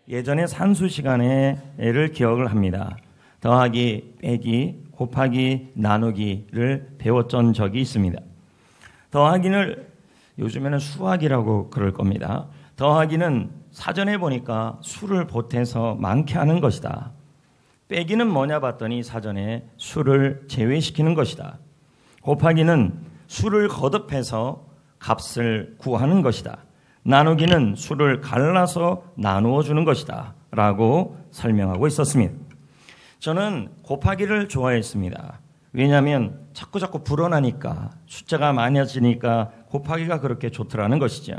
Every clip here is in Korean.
예전에 산수 시간에를 기억을 합니다. 더하기, 빼기, 곱하기, 나누기를 배웠던 적이 있습니다. 더하기를 요즘에는 수학이라고 그럴 겁니다. 더하기는 사전에 보니까 수를 보태서 많게 하는 것이다. 빼기는 뭐냐 봤더니 사전에 수를 제외시키는 것이다. 곱하기는 수를 거듭해서 값을 구하는 것이다. 나누기는 수를 갈라서 나누어 주는 것이다 라고 설명하고 있었습니다. 저는 곱하기를 좋아했습니다. 왜냐하면 자꾸 불어나니까 숫자가 많아지니까 곱하기가 그렇게 좋더라는 것이죠.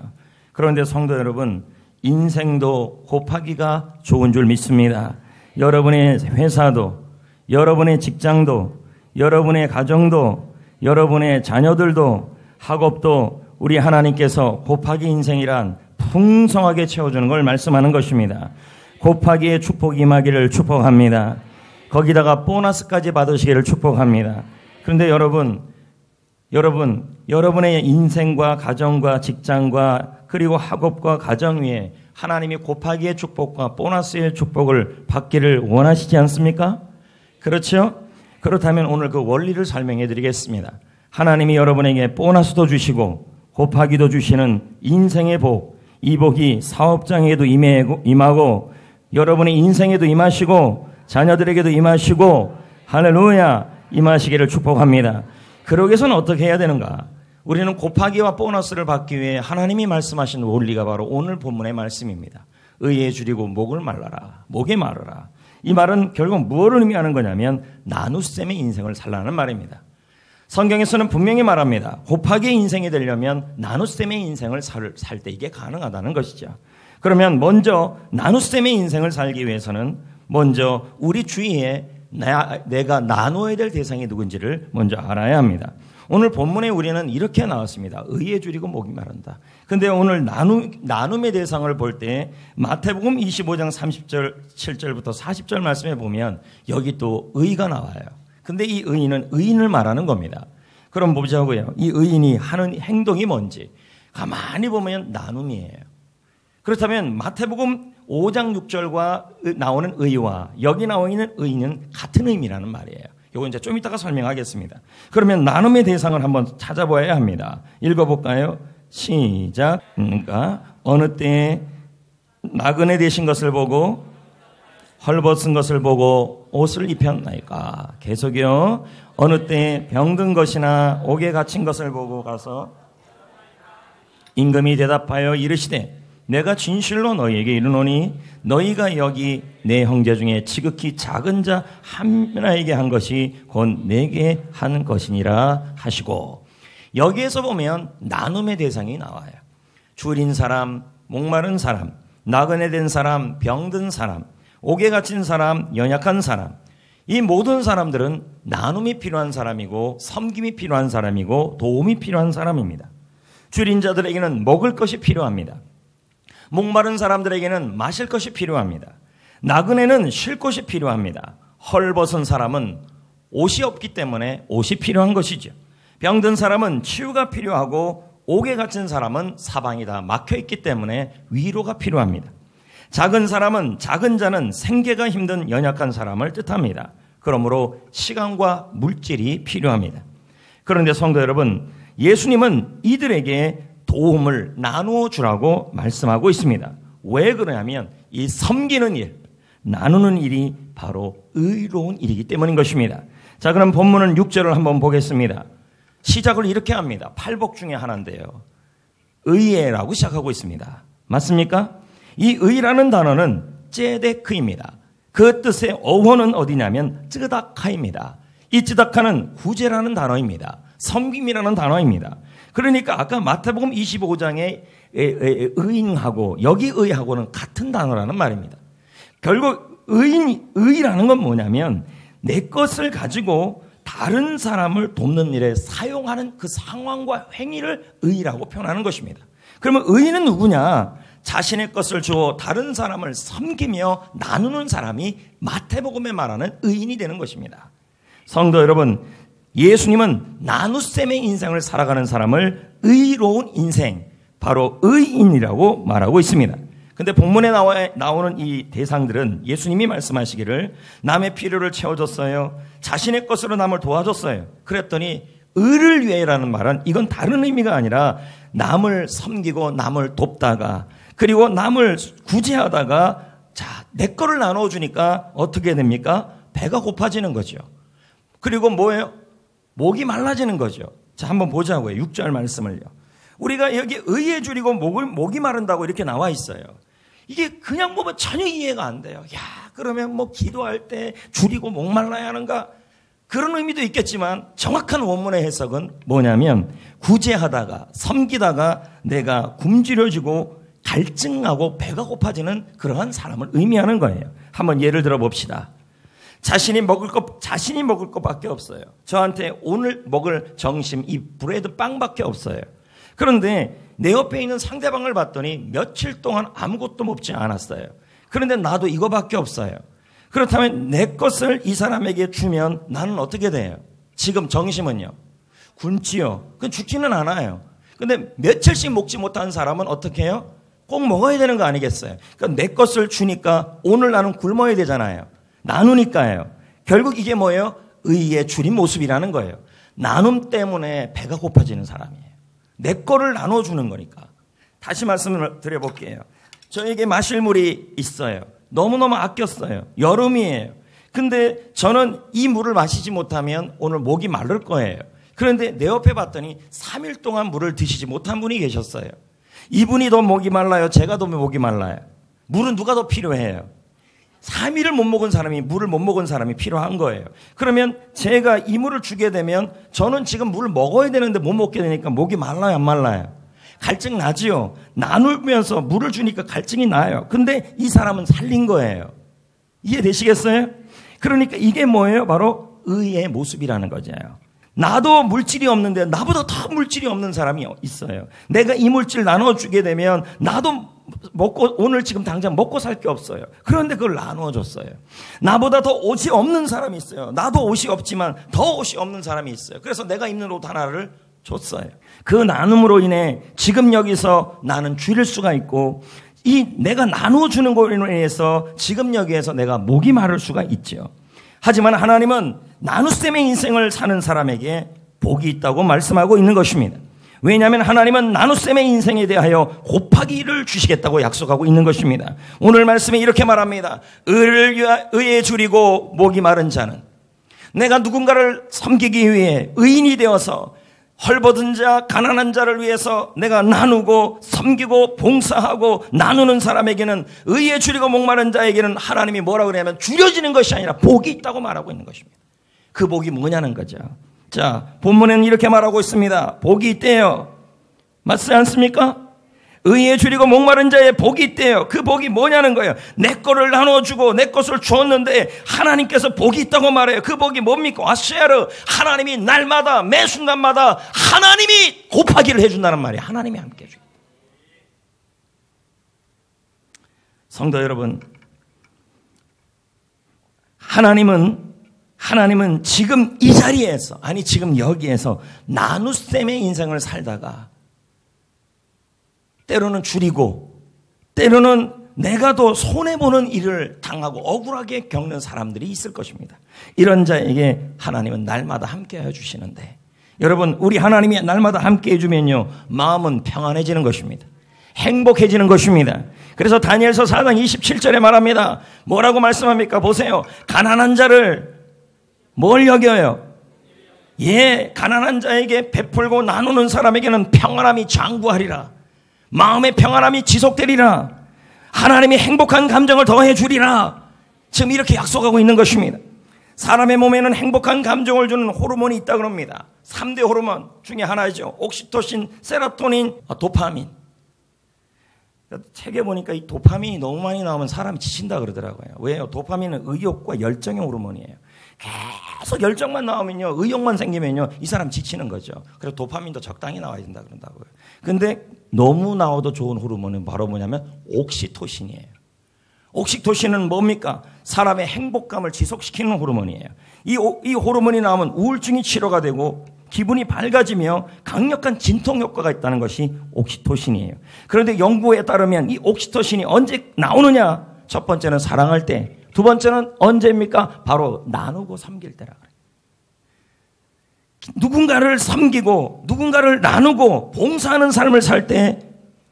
그런데 성도 여러분, 인생도 곱하기가 좋은 줄 믿습니다. 여러분의 회사도, 여러분의 직장도, 여러분의 가정도, 여러분의 자녀들도, 학업도 우리 하나님께서 곱하기 인생이란 풍성하게 채워주는 걸 말씀하는 것입니다. 곱하기의 축복이 임하기를 축복합니다. 거기다가 보너스까지 받으시기를 축복합니다. 그런데 여러분의 인생과 가정과 직장과 그리고 학업과 가정 위에 하나님이 곱하기의 축복과 보너스의 축복을 받기를 원하시지 않습니까? 그렇죠? 그렇다면 오늘 그 원리를 설명해 드리겠습니다. 하나님이 여러분에게 보너스도 주시고 곱하기도 주시는 인생의 복, 이 복이 사업장에도 임하고 여러분의 인생에도 임하시고 자녀들에게도 임하시고 할렐루야 임하시기를 축복합니다. 그러기 위해서는 어떻게 해야 되는가? 우리는 곱하기와 보너스를 받기 위해 하나님이 말씀하신 원리가 바로 오늘 본문의 말씀입니다. 의에 줄이고 목을 말라라. 목에 말아라. 이 말은 결국 무엇을 의미하는 거냐면 나눗셈의 인생을 살라는 말입니다. 성경에서는 분명히 말합니다. 곱하기의 인생이 되려면 나눗셈의 인생을 살 때 이게 가능하다는 것이죠. 그러면 먼저 나눗셈의 인생을 살기 위해서는 먼저 우리 주위에 내가 나누어야 될 대상이 누군지를 먼저 알아야 합니다. 오늘 본문에 우리는 이렇게 나왔습니다. 의에 줄이고 목이 마른다. 근데 오늘 나눔의 대상을 볼 때 마태복음 25장 37절부터 40절 말씀에 보면 여기 또 의가 나와요. 근데 이 의인은 의인을 말하는 겁니다. 그럼 보자고요. 이 의인이 하는 행동이 뭔지 가만히 보면 나눔이에요. 그렇다면 마태복음 5장 6절과 나오는 의와 여기 나와 있는 의인은 같은 의미라는 말이에요. 이거 이제 좀 이따가 설명하겠습니다. 그러면 나눔의 대상을 한번 찾아봐야 합니다. 읽어볼까요? 시작. 그러니까 어느 때에 나그네 되신 것을 보고 헐벗은 것을 보고 옷을 입혔나이까. 계속이요. 어느 때에 병든 것이나 옥에 갇힌 것을 보고 가서 임금이 대답하여 이르시되 내가 진실로 너희에게 이르노니 너희가 여기 내 형제 중에 지극히 작은 자 한 명에게 한 것이 곧 내게 한 것이니라 하시고, 여기에서 보면 나눔의 대상이 나와요. 줄인 사람, 목마른 사람, 나그네 된 사람, 병든 사람, 옥에 갇힌 사람, 연약한 사람, 이 모든 사람들은 나눔이 필요한 사람이고 섬김이 필요한 사람이고 도움이 필요한 사람입니다. 줄인 자들에게는 먹을 것이 필요합니다. 목마른 사람들에게는 마실 것이 필요합니다. 나그네는 쉴 곳이 필요합니다. 헐벗은 사람은 옷이 없기 때문에 옷이 필요한 것이죠. 병든 사람은 치유가 필요하고 옥에 갇힌 사람은 사방이 다 막혀있기 때문에 위로가 필요합니다. 작은 자는 생계가 힘든 연약한 사람을 뜻합니다. 그러므로 시간과 물질이 필요합니다. 그런데 성도 여러분, 예수님은 이들에게 도움을 나누어 주라고 말씀하고 있습니다. 왜 그러냐면 이 섬기는 일, 나누는 일이 바로 의로운 일이기 때문인 것입니다. 자, 그럼 본문은 6절을 한번 보겠습니다. 시작을 이렇게 합니다. 팔복 중에 하나인데요. 의예라고 시작하고 있습니다. 맞습니까? 이 의라는 단어는 째데크입니다. 그 뜻의 어원은 어디냐면 쯔다카입니다. 이 쯔다카는 구제라는 단어입니다. 섬김이라는 단어입니다. 그러니까 아까 마태복음 25장의 의인하고 여기 의하고는 같은 단어라는 말입니다. 결국 의라는 건 뭐냐면 내 것을 가지고 다른 사람을 돕는 일에 사용하는 그 상황과 행위를 의라고 표현하는 것입니다. 그러면 의인은 누구냐? 자신의 것을 주어 다른 사람을 섬기며 나누는 사람이 마태복음에 말하는 의인이 되는 것입니다. 성도 여러분, 예수님은 나눗셈의 인생을 살아가는 사람을 의로운 인생, 바로 의인이라고 말하고 있습니다. 근데 본문에 나오는 이 대상들은 예수님이 말씀하시기를 남의 필요를 채워줬어요. 자신의 것으로 남을 도와줬어요. 그랬더니 의를 위해라는 말은 이건 다른 의미가 아니라 남을 섬기고 남을 돕다가 그리고 남을 구제하다가 자, 내 거를 나눠주니까 어떻게 됩니까? 배가 고파지는 거죠. 그리고 뭐예요? 목이 말라지는 거죠. 자, 한번 보자고요. 6절 말씀을요. 우리가 여기 의에 줄이고 목이 마른다고 이렇게 나와 있어요. 이게 그냥 보면 전혀 이해가 안 돼요. 야, 그러면 뭐 기도할 때 줄이고 목 말라야 하는가? 그런 의미도 있겠지만 정확한 원문의 해석은 뭐냐면 구제하다가 섬기다가 내가 굶주려지고 갈증하고 배가 고파지는 그러한 사람을 의미하는 거예요. 한번 예를 들어 봅시다. 자신이 먹을 것밖에 없어요. 저한테 오늘 먹을 정심 이 브레드 빵밖에 없어요. 그런데 내 옆에 있는 상대방을 봤더니 며칠 동안 아무것도 먹지 않았어요. 그런데 나도 이거밖에 없어요. 그렇다면 내 것을 이 사람에게 주면 나는 어떻게 돼요? 지금 정심은요? 굶지요. 그건 죽지는 않아요. 근데 며칠씩 먹지 못한 사람은 어떻게 해요? 꼭 먹어야 되는 거 아니겠어요? 그러니까 내 것을 주니까 오늘 나는 굶어야 되잖아요. 나누니까요. 결국 이게 뭐예요? 의의 줄인 모습이라는 거예요. 나눔 때문에 배가 고파지는 사람이에요. 내 거를 나눠주는 거니까. 다시 말씀을 드려볼게요. 저에게 마실 물이 있어요. 너무너무 아꼈어요. 여름이에요. 근데 저는 이 물을 마시지 못하면 오늘 목이 마를 거예요. 그런데 내 옆에 봤더니 3일 동안 물을 드시지 못한 분이 계셨어요. 이분이 더 목이 말라요? 제가 더 목이 말라요? 물은 누가 더 필요해요? 3일을 못 먹은 사람이 물을 못 먹은 사람이 필요한 거예요. 그러면 제가 이 물을 주게 되면 저는 지금 물을 먹어야 되는데 못 먹게 되니까 목이 말라요, 안 말라요? 갈증 나지요. 나누면서 물을 주니까 갈증이 나요. 근데 이 사람은 살린 거예요. 이해되시겠어요? 그러니까 이게 뭐예요? 바로 의의 모습이라는 거죠. 나도 물질이 없는데 나보다 더 물질이 없는 사람이 있어요. 내가 이 물질 나눠주게 되면 나도 먹고 오늘 지금 당장 먹고 살 게 없어요. 그런데 그걸 나눠줬어요. 나보다 더 옷이 없는 사람이 있어요. 나도 옷이 없지만 더 옷이 없는 사람이 있어요. 그래서 내가 입는 옷 하나를 줬어요. 그 나눔으로 인해 지금 여기서 나는 줄일 수가 있고 이 내가 나눠주는 것으로 인해서 지금 여기에서 내가 목이 마를 수가 있죠. 하지만 하나님은 나눗셈의 인생을 사는 사람에게 복이 있다고 말씀하고 있는 것입니다. 왜냐하면 하나님은 나눗셈의 인생에 대하여 곱하기를 주시겠다고 약속하고 있는 것입니다. 오늘 말씀에 이렇게 말합니다. 의에 줄이고 목이 마른 자는 내가 누군가를 섬기기 위해 의인이 되어서 헐벗은 자, 가난한 자를 위해서 내가 나누고 섬기고 봉사하고 나누는 사람에게는 의에 줄이고 목마른 자에게는 하나님이 뭐라고 그러냐면 줄여지는 것이 아니라 복이 있다고 말하고 있는 것입니다. 그 복이 뭐냐는 거죠. 자, 본문에는 이렇게 말하고 있습니다. 복이 있대요. 맞지 않습니까? 의에 줄이고 목마른 자의 복이 있대요. 그 복이 뭐냐는 거예요. 내 거를 나눠주고 내 것을 주었는데 하나님께서 복이 있다고 말해요. 그 복이 뭡니까? 아시아르 하나님이 날마다 매 순간마다 하나님이 곱하기를 해준다는 말이에요. 하나님이 함께 해줘요. 성도 여러분, 하나님은 지금 이 자리에서 아니 지금 여기에서 나눗셈의 인생을 살다가 때로는 줄이고 때로는 내가 더 손해보는 일을 당하고 억울하게 겪는 사람들이 있을 것입니다. 이런 자에게 하나님은 날마다 함께 해주시는데 여러분 우리 하나님이 날마다 함께 해주면요 마음은 평안해지는 것입니다. 행복해지는 것입니다. 그래서 다니엘서 4장 27절에 말합니다. 뭐라고 말씀합니까? 보세요. 가난한 자를 뭘 여겨요? 예, 가난한 자에게 베풀고 나누는 사람에게는 평안함이 장구하리라. 마음의 평안함이 지속되리라. 하나님이 행복한 감정을 더해 주리라. 지금 이렇게 약속하고 있는 것입니다. 사람의 몸에는 행복한 감정을 주는 호르몬이 있다고 합니다. 3대 호르몬 중에 하나죠. 옥시토신, 세로토닌, 도파민. 책에 보니까 이 도파민이 너무 많이 나오면 사람이 지친다 그러더라고요. 왜요? 도파민은 의욕과 열정의 호르몬이에요. 계속 열정만 나오면요, 의욕만 생기면요, 이 사람 지치는 거죠. 그래서 도파민도 적당히 나와야 된다 그런다고요. 근데 너무 나와도 좋은 호르몬은 바로 뭐냐면 옥시토신이에요. 옥시토신은 뭡니까? 사람의 행복감을 지속시키는 호르몬이에요. 이 호르몬이 나오면 우울증이 치료가 되고 기분이 밝아지며 강력한 진통 효과가 있다는 것이 옥시토신이에요. 그런데 연구에 따르면 이 옥시토신이 언제 나오느냐? 첫 번째는 사랑할 때, 두 번째는 언제입니까? 바로 나누고 섬길 때라 그래요. 누군가를 섬기고 누군가를 나누고 봉사하는 삶을 살 때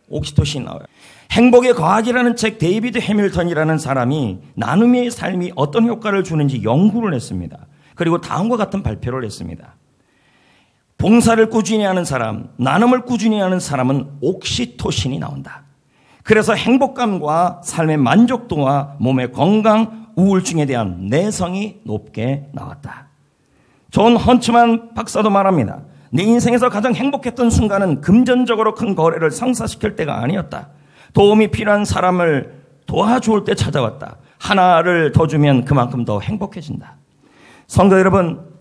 옥시토신이 나와요. 행복의 과학이라는 책, 데이비드 해밀턴이라는 사람이 나눔의 삶이 어떤 효과를 주는지 연구를 했습니다. 그리고 다음과 같은 발표를 했습니다. 봉사를 꾸준히 하는 사람, 나눔을 꾸준히 하는 사람은 옥시토신이 나온다. 그래서 행복감과 삶의 만족도와 몸의 건강, 우울증에 대한 내성이 높게 나왔다. 존 헌츠만 박사도 말합니다. 내 인생에서 가장 행복했던 순간은 금전적으로 큰 거래를 성사시킬 때가 아니었다. 도움이 필요한 사람을 도와줄 때 찾아왔다. 하나를 더 주면 그만큼 더 행복해진다. 성도 여러분,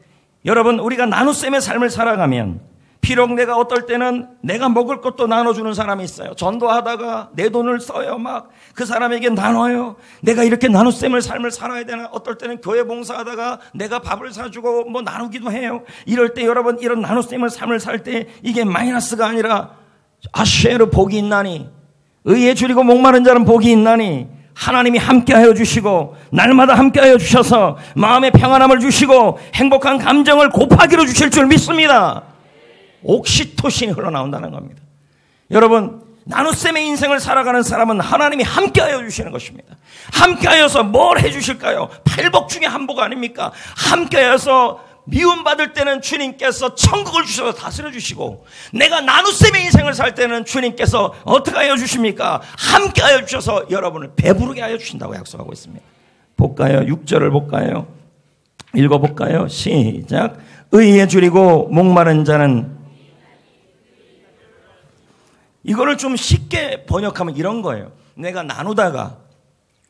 우리가 나눗셈의 삶을 살아가면 비록 내가 어떨 때는 내가 먹을 것도 나눠주는 사람이 있어요. 전도하다가 내 돈을 써요. 막 그 사람에게 나눠요. 내가 이렇게 나눗셈을 삶을 살아야 되나? 어떨 때는 교회 봉사하다가 내가 밥을 사주고 뭐 나누기도 해요. 이럴 때 여러분, 이런 나눗셈을 삶을 살 때 이게 마이너스가 아니라 아쉐르 복이 있나니, 의에 줄이고 목마른 자는 복이 있나니, 하나님이 함께하여 주시고 날마다 함께하여 주셔서 마음의 평안함을 주시고 행복한 감정을 곱하기로 주실 줄 믿습니다. 옥시토신이 흘러나온다는 겁니다. 여러분, 나눗셈의 인생을 살아가는 사람은 하나님이 함께하여 주시는 것입니다. 함께하여서 뭘 해주실까요? 팔복 중에 한 복 아닙니까? 함께하여서 미움받을 때는 주님께서 천국을 주셔서 다스려 주시고, 내가 나눗셈의 인생을 살 때는 주님께서 어떻게 하여 주십니까? 함께 하여 주셔서 여러분을 배부르게 하여 주신다고 약속하고 있습니다. 볼까요? 6절을 볼까요? 읽어볼까요? 시작. 의에 줄이고 목마른 자는, 이거를 좀 쉽게 번역하면 이런 거예요. 내가 나누다가,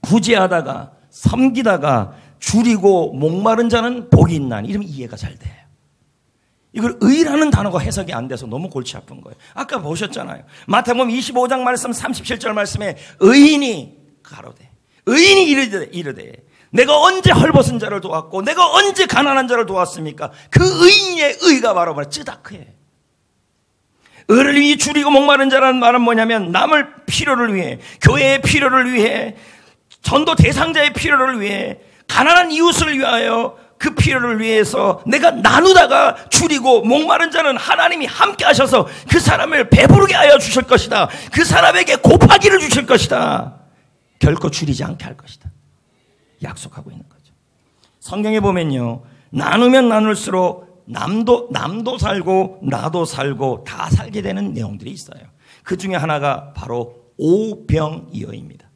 구제하다가, 섬기다가 줄이고 목마른 자는 복이 있나니, 이러면 이해가 잘 돼요. 이걸 의라는 단어가 해석이 안 돼서 너무 골치 아픈 거예요. 아까 보셨잖아요. 마태복음 25장 말씀 37절 말씀에 의인이 가로되, 의인이 이르되 내가 언제 헐벗은 자를 도왔고 내가 언제 가난한 자를 도왔습니까? 그 의인의 의가 바로 쯔다크예요. 의를 위해 줄이고 목마른 자라는 말은 뭐냐면, 남을 필요를 위해, 교회의 필요를 위해, 전도 대상자의 필요를 위해, 가난한 이웃을 위하여 그 필요를 위해서 내가 나누다가 줄이고, 목마른 자는 하나님이 함께 하셔서 그 사람을 배부르게 하여 주실 것이다. 그 사람에게 곱하기를 주실 것이다. 결코 줄이지 않게 할 것이다. 약속하고 있는 거죠. 성경에 보면요, 나누면 나눌수록 남도 살고 나도 살고 다 살게 되는 내용들이 있어요. 그 중에 하나가 바로 오병이어입니다.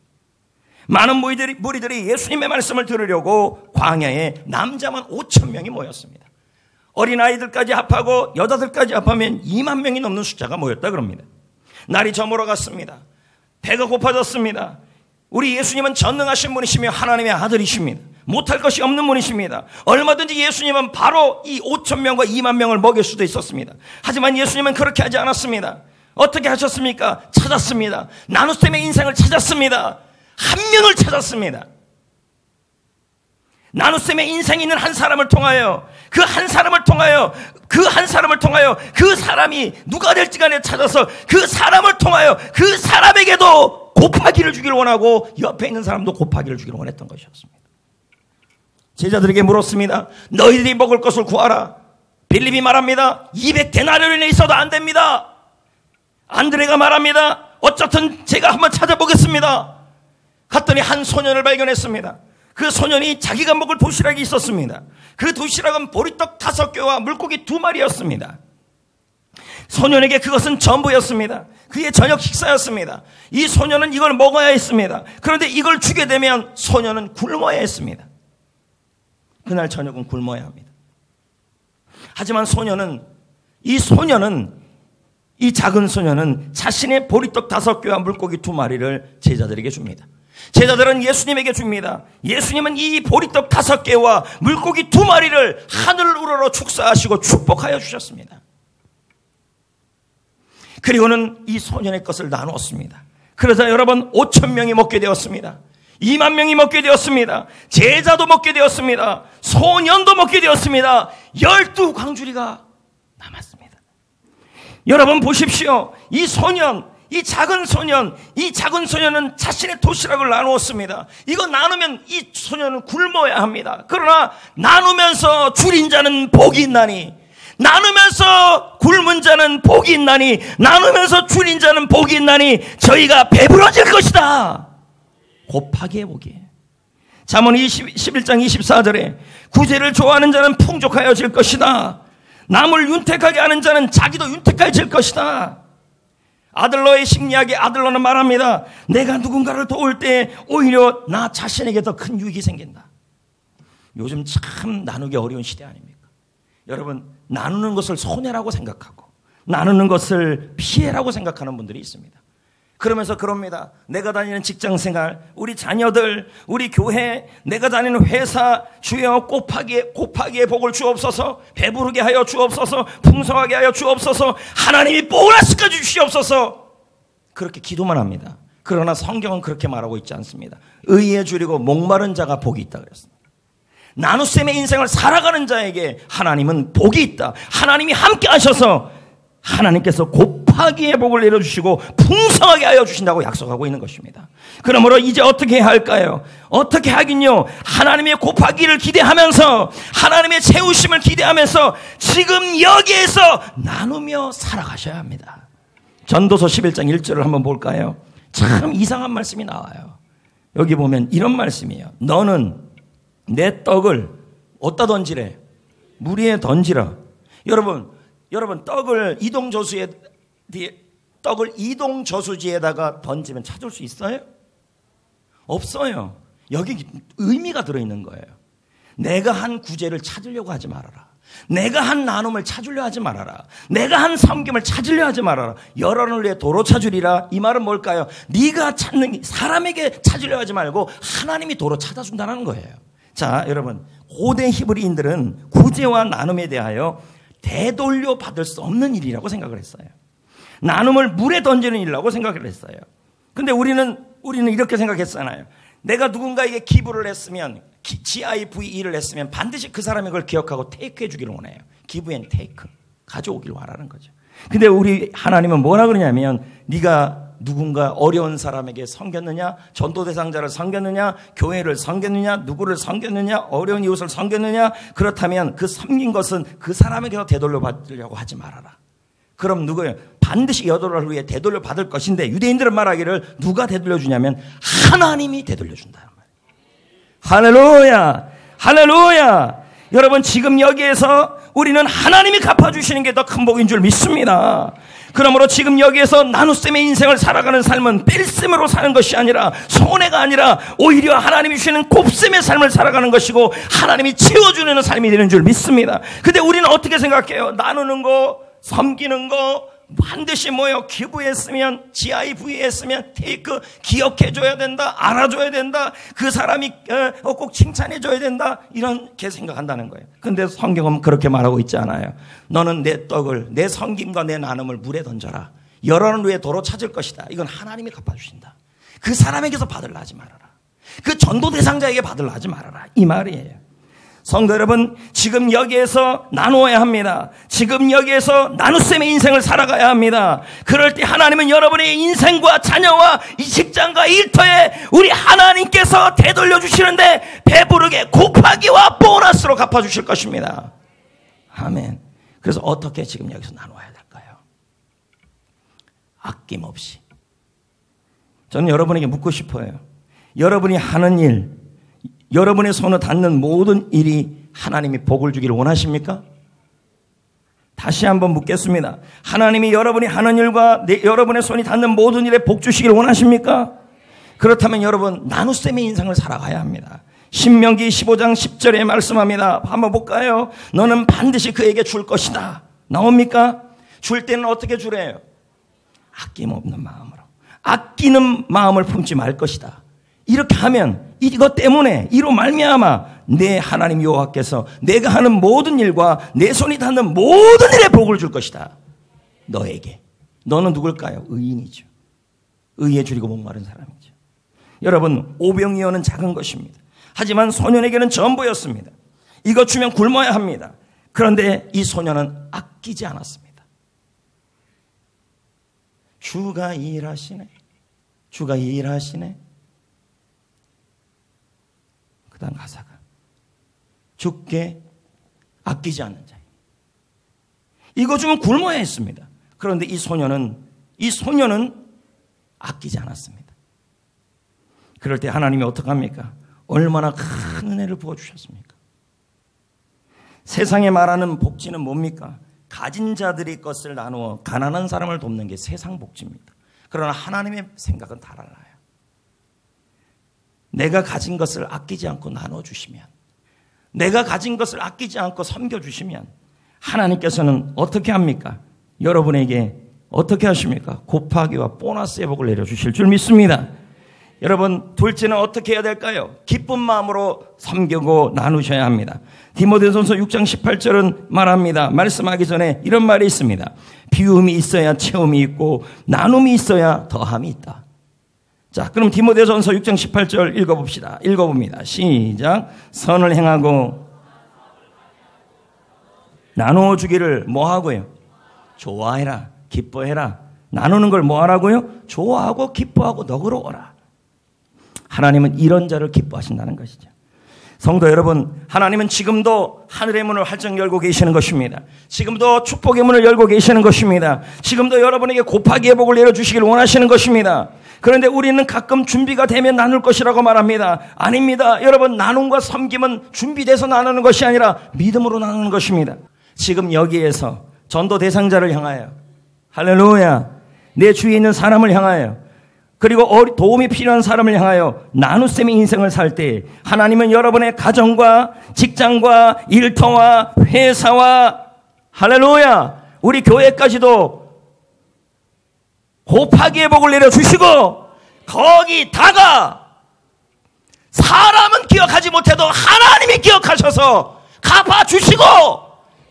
많은 무리들이 예수님의 말씀을 들으려고 광야에 남자만 5,000명이 모였습니다. 어린아이들까지 합하고 여자들까지 합하면 2만 명이 넘는 숫자가 모였다 그럽니다. 날이 저물어 갔습니다. 배가 고파졌습니다. 우리 예수님은 전능하신 분이시며 하나님의 아들이십니다. 못할 것이 없는 분이십니다. 얼마든지 예수님은 바로 이 5,000명과 2만 명을 먹일 수도 있었습니다. 하지만 예수님은 그렇게 하지 않았습니다. 어떻게 하셨습니까? 찾았습니다. 나눗셈의 인생을 찾았습니다. 한 명을 찾았습니다. 나눗셈의 인생이 있는 한 사람을 통하여, 그 한 사람을 통하여 그 사람이 누가 될지 간에 찾아서 그 사람을 통하여 그 사람에게도 곱하기를 주기를 원하고 옆에 있는 사람도 곱하기를 주기를 원했던 것이었습니다. 제자들에게 물었습니다. 너희들이 먹을 것을 구하라. 빌립이 말합니다. 200데나리온이 있어도 안 됩니다. 안드레가 말합니다. 어쨌든 제가 한번 찾아보겠습니다. 갔더니 한 소년을 발견했습니다. 그 소년이 자기가 먹을 도시락이 있었습니다. 그 도시락은 보리떡 5개와 물고기 2마리였습니다. 소년에게 그것은 전부였습니다. 그의 저녁 식사였습니다. 이 소년은 이걸 먹어야 했습니다. 그런데 이걸 주게 되면 소년은 굶어야 했습니다. 그날 저녁은 굶어야 합니다. 하지만 이 작은 소년은 자신의 보리떡 5개와 물고기 2마리를 제자들에게 줍니다. 제자들은 예수님에게 줍니다. 예수님은 이 보리떡 5개와 물고기 2마리를 하늘 우러러 축사하시고 축복하여 주셨습니다. 그리고는 이 소년의 것을 나누었습니다. 그러자 여러분 5,000명이 먹게 되었습니다. 2만 명이 먹게 되었습니다. 제자도 먹게 되었습니다. 소년도 먹게 되었습니다. 12 광주리가 남았습니다. 여러분 보십시오. 이 작은 소년은 자신의 도시락을 나누었습니다. 이거 나누면 이 소년은 굶어야 합니다. 그러나 나누면서 줄인 자는 복이 있나니, 나누면서 굶은 자는 복이 있나니, 나누면서 줄인 자는 복이 있나니 저희가 배부러질 것이다. 곱하기의 복이에요. 잠언 11장 24절에 구제를 좋아하는 자는 풍족하여질 것이다. 남을 윤택하게 하는 자는 자기도 윤택해질 것이다. 아들러의 식리학의 아들러는 말합니다. 내가 누군가를 도울 때 오히려 나 자신에게 더 큰 유익이 생긴다. 요즘 참 나누기 어려운 시대 아닙니까? 여러분, 나누는 것을 손해라고 생각하고 나누는 것을 피해라고 생각하는 분들이 있습니다. 그러면서 그럽니다. 내가 다니는 직장생활, 우리 자녀들, 우리 교회, 내가 다니는 회사, 주여 곱하기의 복을 주옵소서, 배부르게 하여 주옵소서, 풍성하게 하여 주옵소서, 하나님이 보너스까지 주시옵소서. 그렇게 기도만 합니다. 그러나 성경은 그렇게 말하고 있지 않습니다. 의에 줄이고 목마른 자가 복이 있다 그랬습니다. 나눗셈의 인생을 살아가는 자에게 하나님은 복이 있다. 하나님이 함께 하셔서 하나님께서 곱하기의 복을 내려주시고 풍성하게 하여 주신다고 약속하고 있는 것입니다. 그러므로 이제 어떻게 해야 할까요? 어떻게 하긴요. 하나님의 곱하기를 기대하면서, 하나님의 채우심을 기대하면서 지금 여기에서 나누며 살아가셔야 합니다. 전도서 11장 1절을 한번 볼까요? 참 이상한 말씀이 나와요. 여기 보면 이런 말씀이에요. 너는 내 떡을 어디다 던지래? 물 위에 던지라. 여러분 떡을 이동저수지에다가 던지면 찾을 수 있어요? 없어요. 여기 의미가 들어있는 거예요. 내가 한 구제를 찾으려고 하지 말아라. 내가 한 나눔을 찾으려 하지 말아라. 내가 한 섬김을 찾으려 하지 말아라. 여러분을 위해 도로 찾으리라. 이 말은 뭘까요? 네가 찾는 사람에게 찾으려 하지 말고 하나님이 도로 찾아준다는 거예요. 자, 여러분, 고대 히브리인들은 구제와 나눔에 대하여 되돌려 받을 수 없는 일이라고 생각을 했어요. 나눔을 물에 던지는 일이라고 생각을 했어요. 근데 우리는 이렇게 생각했잖아요. 내가 누군가에게 기부를 했으면, GIVE를 했으면 반드시 그 사람이 그걸 기억하고 테이크해 주기를 원해요. 기브 앤 테이크. 가져오길 바라는 거죠. 근데 우리 하나님은 뭐라 그러냐면, 네가 누군가 어려운 사람에게 섬겼느냐, 전도 대상자를 섬겼느냐, 교회를 섬겼느냐, 누구를 섬겼느냐, 어려운 이웃을 섬겼느냐, 그렇다면 그 섬긴 것은 그 사람에게서 되돌려 받으려고 하지 말아라. 그럼 누구예요? 반드시 여도를 위해 되돌려 받을 것인데, 유대인들은 말하기를 누가 되돌려 주냐면 하나님이 되돌려 준다. 할렐루야, 할렐루야. 여러분, 지금 여기에서 우리는 하나님이 갚아주시는 게 더 큰 복인 줄 믿습니다. 그러므로 지금 여기에서 나눗셈의 인생을 살아가는 삶은 뺄셈으로 사는 것이 아니라, 손해가 아니라 오히려 하나님이 주시는 곱셈의 삶을 살아가는 것이고 하나님이 채워주는 삶이 되는 줄 믿습니다. 근데 우리는 어떻게 생각해요? 나누는 거, 섬기는 거 반드시 뭐예요? 기부했으면, GIV했으면 테이크, 기억해줘야 된다, 알아줘야 된다, 그 사람이 꼭 칭찬해줘야 된다, 이렇게 생각한다는 거예요. 근데 성경은 그렇게 말하고 있지 않아요. 너는 내 떡을, 내 섬김과 내 나눔을 물에 던져라. 여러분을 위해 도로 찾을 것이다. 이건 하나님이 갚아주신다. 그 사람에게서 받으려 하지 말아라. 그 전도 대상자에게 받으려 하지 말아라. 이 말이에요. 성도 여러분, 지금 여기에서 나누어야 합니다. 지금 여기에서 나눗셈의 인생을 살아가야 합니다. 그럴 때 하나님은 여러분의 인생과 자녀와 이 직장과 일터에 우리 하나님께서 되돌려 주시는데 배부르게 곱하기와 보너스로 갚아주실 것입니다. 아멘. 그래서 어떻게 지금 여기서 나누어야 될까요? 아낌없이. 저는 여러분에게 묻고 싶어요. 여러분이 하는 일, 여러분의 손을 닿는 모든 일이 하나님이 복을 주기를 원하십니까? 다시 한번 묻겠습니다. 하나님이 여러분이 하는 일과 여러분의 손이 닿는 모든 일에 복 주시기를 원하십니까? 그렇다면 여러분, 나눗셈의 인생을 살아가야 합니다. 신명기 15장 10절에 말씀합니다. 한번 볼까요? 너는 반드시 그에게 줄 것이다. 나옵니까? 줄 때는 어떻게 주래요? 아낌없는 마음으로. 아끼는 마음을 품지 말 것이다. 이렇게 하면 이것 때문에 이로 말미암아 내 하나님 여호와께서 내가 하는 모든 일과 내 손이 닿는 모든 일에 복을 줄 것이다. 너에게. 너는 누굴까요? 의인이죠. 의에 줄이고 목마른 사람이죠. 여러분, 오병이어는 작은 것입니다. 하지만 소년에게는 전부였습니다. 이것 주면 굶어야 합니다. 그런데 이 소년은 아끼지 않았습니다. 주가 일하시네. 주가 일하시네. 그 다음 가사가 주께 아끼지 않는 자예요. 이거 주면 굶어야 했습니다. 그런데 이 소녀는 아끼지 않았습니다. 그럴 때 하나님이 어떡합니까? 얼마나 큰 은혜를 부어주셨습니까? 세상에 말하는 복지는 뭡니까? 가진 자들이 것을 나누어 가난한 사람을 돕는 게 세상 복지입니다. 그러나 하나님의 생각은 달라요. 내가 가진 것을 아끼지 않고 나눠주시면, 내가 가진 것을 아끼지 않고 섬겨주시면 하나님께서는 어떻게 합니까? 여러분에게 어떻게 하십니까? 곱하기와 보너스의 복을 내려주실 줄 믿습니다. 여러분, 둘째는 어떻게 해야 될까요? 기쁜 마음으로 섬기고 나누셔야 합니다. 디모데전서 6장 18절은 말합니다. 말씀하기 전에 이런 말이 있습니다. 비움이 있어야 채움이 있고 나눔이 있어야 더함이 있다. 자, 그럼 디모데전서 6장 18절 읽어봅니다. 시작. 선을 행하고 나누어 주기를 뭐 하고요? 좋아해라. 기뻐해라. 나누는 걸 뭐 하라고요? 좋아하고 기뻐하고 너그러워라. 하나님은 이런 자를 기뻐하신다는 것이죠. 성도 여러분, 하나님은 지금도 하늘의 문을 활짝 열고 계시는 것입니다. 지금도 축복의 문을 열고 계시는 것입니다. 지금도 여러분에게 곱하기의 복을 내려주시길 원하시는 것입니다. 그런데 우리는 가끔 준비가 되면 나눌 것이라고 말합니다. 아닙니다. 여러분, 나눔과 섬김은 준비돼서 나누는 것이 아니라 믿음으로 나누는 것입니다. 지금 여기에서 전도 대상자를 향하여, 할렐루야, 내 주위에 있는 사람을 향하여, 그리고 도움이 필요한 사람을 향하여 나눗셈의 인생을 살 때 하나님은 여러분의 가정과 직장과 일터와 회사와, 할렐루야, 우리 교회까지도 곱하기의 복을 내려주시고, 거기다가 사람은 기억하지 못해도 하나님이 기억하셔서 갚아주시고,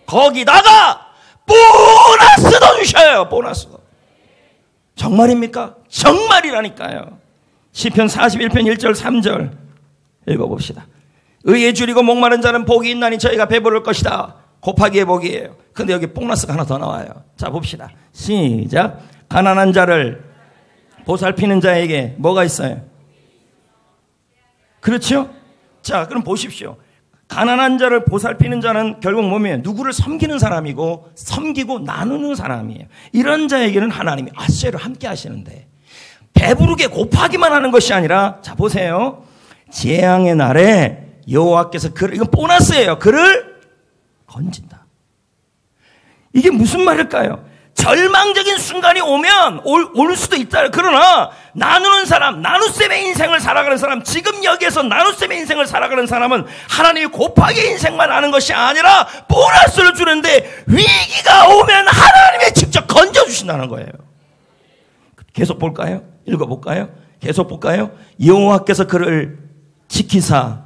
거기다가 보너스도 주셔요. 보너스도. 정말입니까? 정말이라니까요. 시편 41편 1절 3절 읽어봅시다. 의에 줄이고 목마른 자는 복이 있나니 저희가 배부를 것이다. 곱하기의 복이에요. 근데 여기 보너스가 하나 더 나와요. 자, 봅시다. 시작. 가난한 자를 보살피는 자에게 뭐가 있어요? 그렇죠? 자, 그럼 보십시오. 가난한 자를 보살피는 자는 결국 뭐예요? 누구를 섬기는 사람이고 섬기고 나누는 사람이에요. 이런 자에게는 하나님이 아세를 함께 하시는데, 배부르게 곱하기만 하는 것이 아니라, 자 보세요. 재앙의 날에 여호와께서 이건 보너스예요. 그를 건진다. 이게 무슨 말일까요? 절망적인 순간이 오면 올 수도 있다. 그러나 나누는 사람, 나눗셈의 인생을 살아가는 사람, 지금 여기에서 나눗셈의 인생을 살아가는 사람은 하나님이 곱하기의 인생만 하는 것이 아니라 보너스를 주는데, 위기가 오면 하나님이 직접 건져주신다는 거예요. 계속 볼까요? 읽어볼까요? 계속 볼까요? 여호와께서 그를 지키사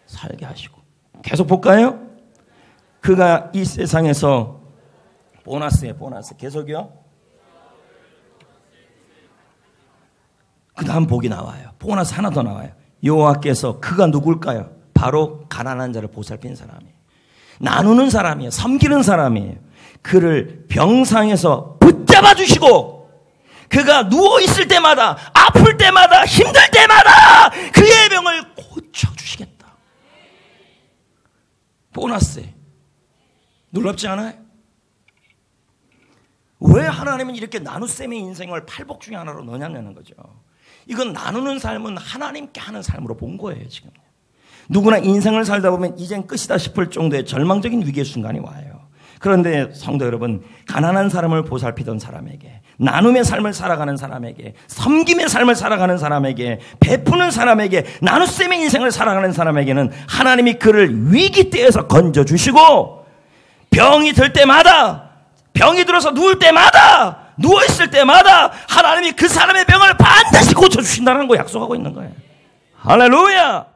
살게 하시고. 계속 볼까요? 그가 이 세상에서 보너스예요. 보너스. 계속이요. 그 다음 복이 나와요. 보너스 하나 더 나와요. 여호와께서, 그가 누굴까요? 바로 가난한 자를 보살피는 사람이에요. 나누는 사람이에요. 섬기는 사람이에요. 그를 병상에서 붙잡아 주시고, 그가 누워있을 때마다, 아플 때마다, 힘들 때마다 그의 병을 고쳐주시겠다. 보너스. 놀랍지 않아요? 왜 하나님은 이렇게 나눗셈의 인생을 팔복 중에 하나로 넣냐는 거죠. 이건 나누는 삶은 하나님께 하는 삶으로 본 거예요. 지금 누구나 인생을 살다 보면 이젠 끝이다 싶을 정도의 절망적인 위기의 순간이 와요. 그런데 성도 여러분, 가난한 사람을 보살피던 사람에게, 나눔의 삶을 살아가는 사람에게, 섬김의 삶을 살아가는 사람에게, 베푸는 사람에게, 나눗셈의 인생을 살아가는 사람에게는 하나님이 그를 위기 때에서 건져주시고, 병이 들 때마다, 병이 들어서 누울 때마다, 누워있을 때마다 하나님이 그 사람의 병을 반드시 고쳐주신다는 거 약속하고 있는 거예요. 할렐루야!